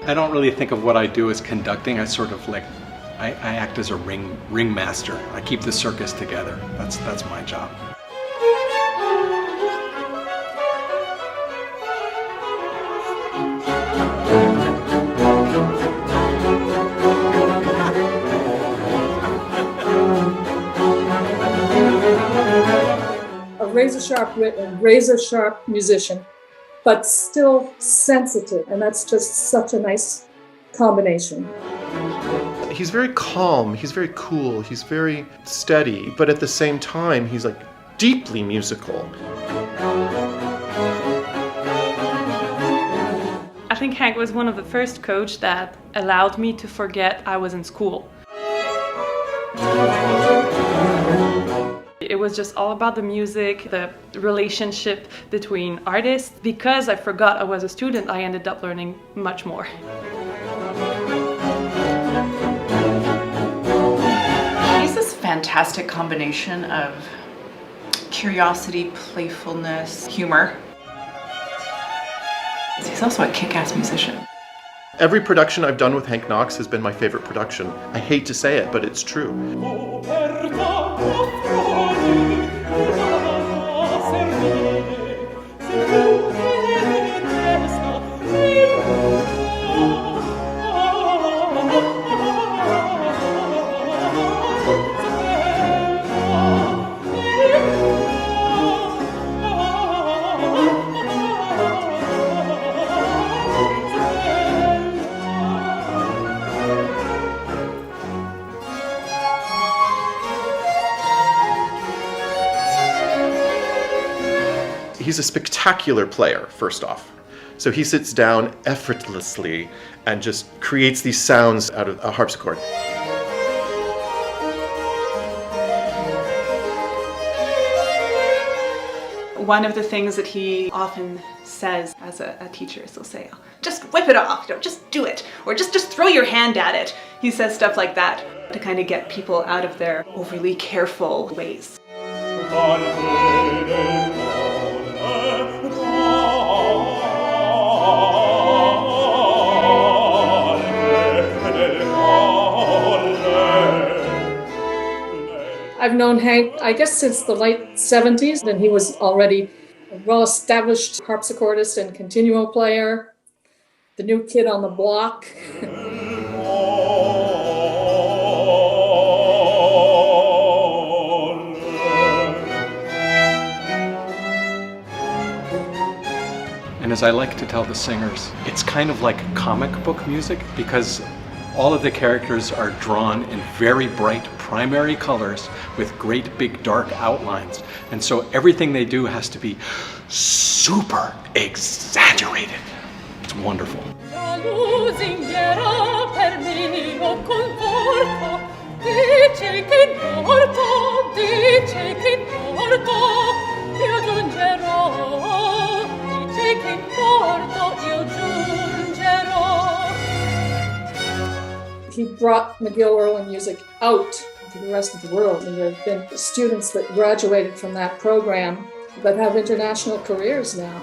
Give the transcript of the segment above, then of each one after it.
I don't really think of what I do as conducting. I sort of like, I act as a ringmaster. I keep the circus together. That's my job. A razor-sharp wit and razor-sharp musician, but still sensitive, and that's just such a nice combination. He's very calm, he's very cool, he's very steady, but at the same time, he's like deeply musical. I think Hank was one of the first coaches that allowed me to forget I was in school. It was just all about the music, the relationship between artists. Because I forgot I was a student, I ended up learning much more. He's this fantastic combination of curiosity, playfulness, humor. He's also a kick-ass musician. Every production I've done with Hank Knox has been my favorite production. I hate to say it, but it's true. He's a spectacular player, first off. So he sits down effortlessly and just creates these sounds out of a harpsichord. One of the things that he often says as a teacher is he'll say, just whip it off, just do it, or just throw your hand at it. He says stuff like that to kind of get people out of their overly careful ways. I've known Hank, I guess, since the late 70s, and he was already a well-established harpsichordist and continuo player, the new kid on the block. And as I like to tell the singers, it's kind of like comic book music because all of the characters are drawn in very bright primary colors with great big dark outlines. And so everything they do has to be super exaggerated. It's wonderful. He brought McGill early music out to the rest of the world, and there have been students that graduated from that program that have international careers now.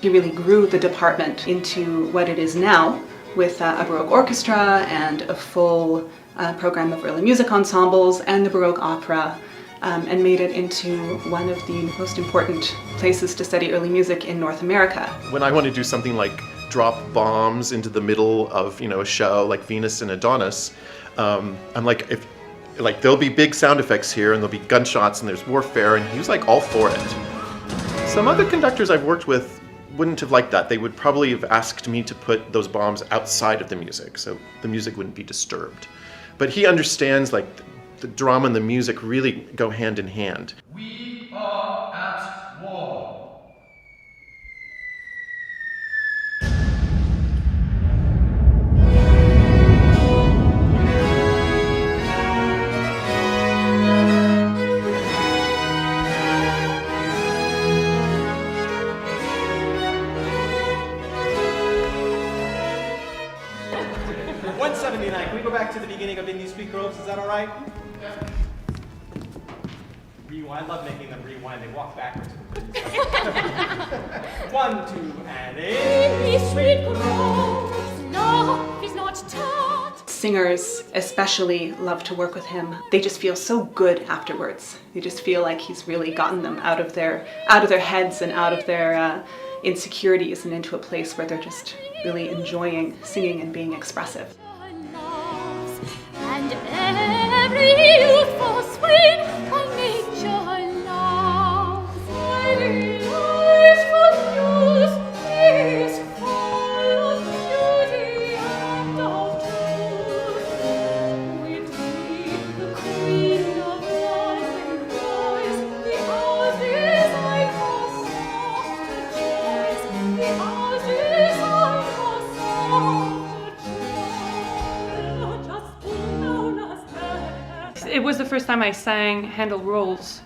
He really grew the department into what it is now, with a Baroque orchestra and a full program of early music ensembles and the Baroque opera, and made it into one of the most important places to study early music in North America. When I want to do something like drop bombs into the middle of, a show like Venus and Adonis, I'm like, there'll be big sound effects here and there'll be gunshots and there's warfare, and he was like all for it. Some other conductors I've worked with wouldn't have liked that. They would probably have asked me to put those bombs outside of the music, so the music wouldn't be disturbed. But he understands the drama and the music really go hand in hand. We are at war. Can we go back to the beginning of In These Sweet Groves? Is that all right? rewind. I love making them rewind. They walk backwards. 1, 2, and Singers especially love to work with him. They just feel so good afterwards. They just feel like he's really gotten them out of their heads and out of their insecurities and into a place where they're just really enjoying singing and being expressive. And every youthful spring by nature loves. Every youthful youth is full of beauty and of truth. With thee, the queen of life and joys, the hours is like a softer choice. The hours is like a softer choice. It was the first time I sang Handel rolls.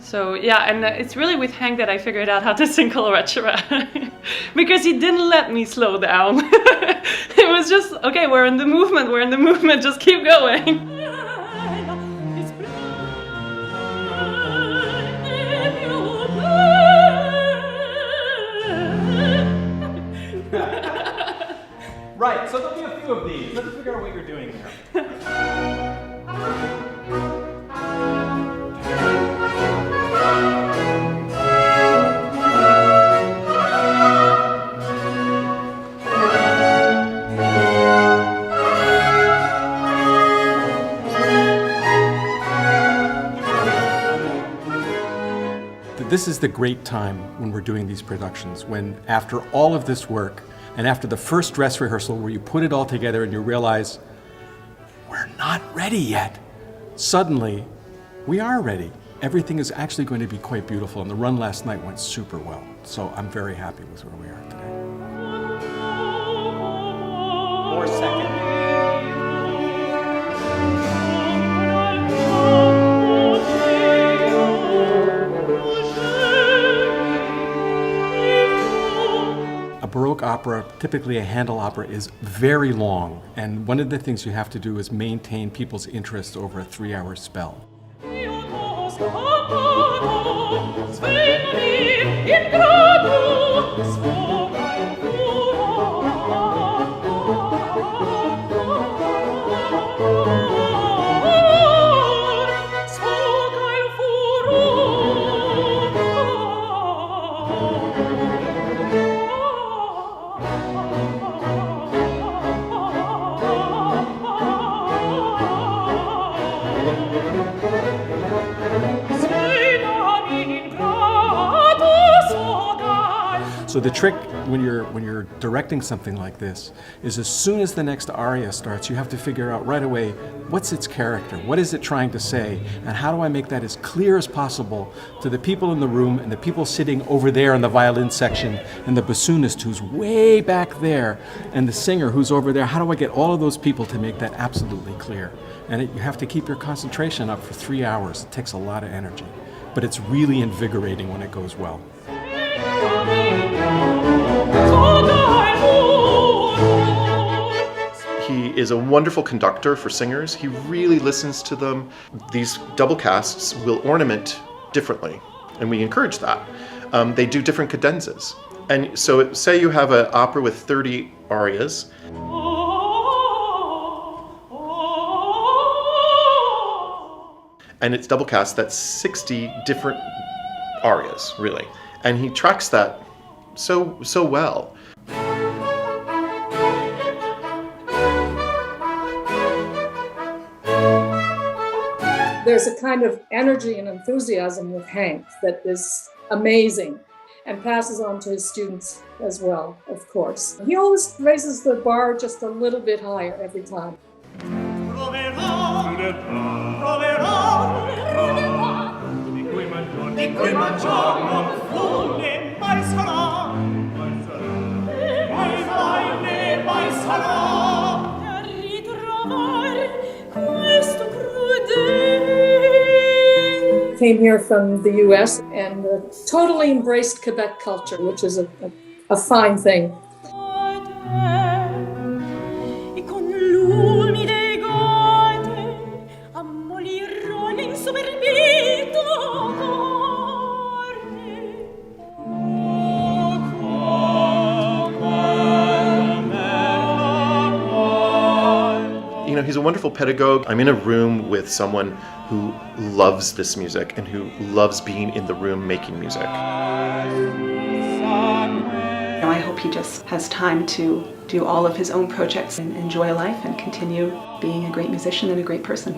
So yeah, and it's really with Hank that I figured out how to sing coloratura. Because he didn't let me slow down. It was just, okay, we're in the movement, just keep going. right, so there'll be a few of these. Let's figure out what you're doing here. This is the great time when we're doing these productions, when after all of this work and after the first dress rehearsal where you put it all together and you realize we're not ready yet, suddenly we are ready. Everything is actually going to be quite beautiful, and the run last night went super well. So I'm very happy with where we are today. More second. A Baroque opera, typically a Handel opera, is very long, and one of the things you have to do is maintain people's interest over a 3-hour spell. So the trick when you're directing something like this is as soon as the next aria starts, you have to figure out right away what's its character, what is it trying to say, and how do I make that as clear as possible to the people in the room and the people sitting over there in the violin section and the bassoonist who's way back there and the singer who's over there. How do I get all of those people to make that absolutely clear? And you have to keep your concentration up for 3 hours. It takes a lot of energy, but it's really invigorating when it goes well. He is a wonderful conductor for singers. He really listens to them. These double casts will ornament differently, and we encourage that. They do different cadenzas. And so say you have an opera with 30 arias. And it's double cast, that's 60 different arias, really. And he tracks that so well. There's a kind of energy and enthusiasm with Hank that is amazing and passes on to his students as well, of course. He always raises the bar just a little bit higher every time. Came here from the US and totally embraced Quebec culture, which is a fine thing. wonderful pedagogue. I'm in a room with someone who loves this music and who loves being in the room making music. I hope he just has time to do all of his own projects and enjoy life and continue being a great musician and a great person.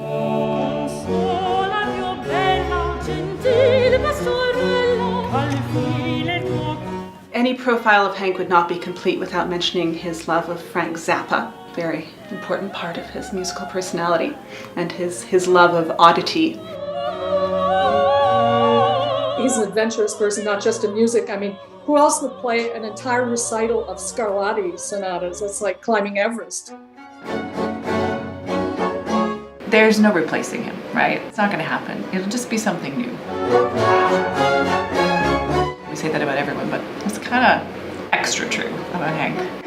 Any profile of Hank would not be complete without mentioning his love of Frank Zappa, very important part of his musical personality, and his love of oddity. He's an adventurous person, not just in music. I mean, who else would play an entire recital of Scarlatti sonatas? It's like climbing Everest. There's no replacing him, right? It's not going to happen. It'll just be something new. We say that about everyone, but it's kind of extra true about Hank.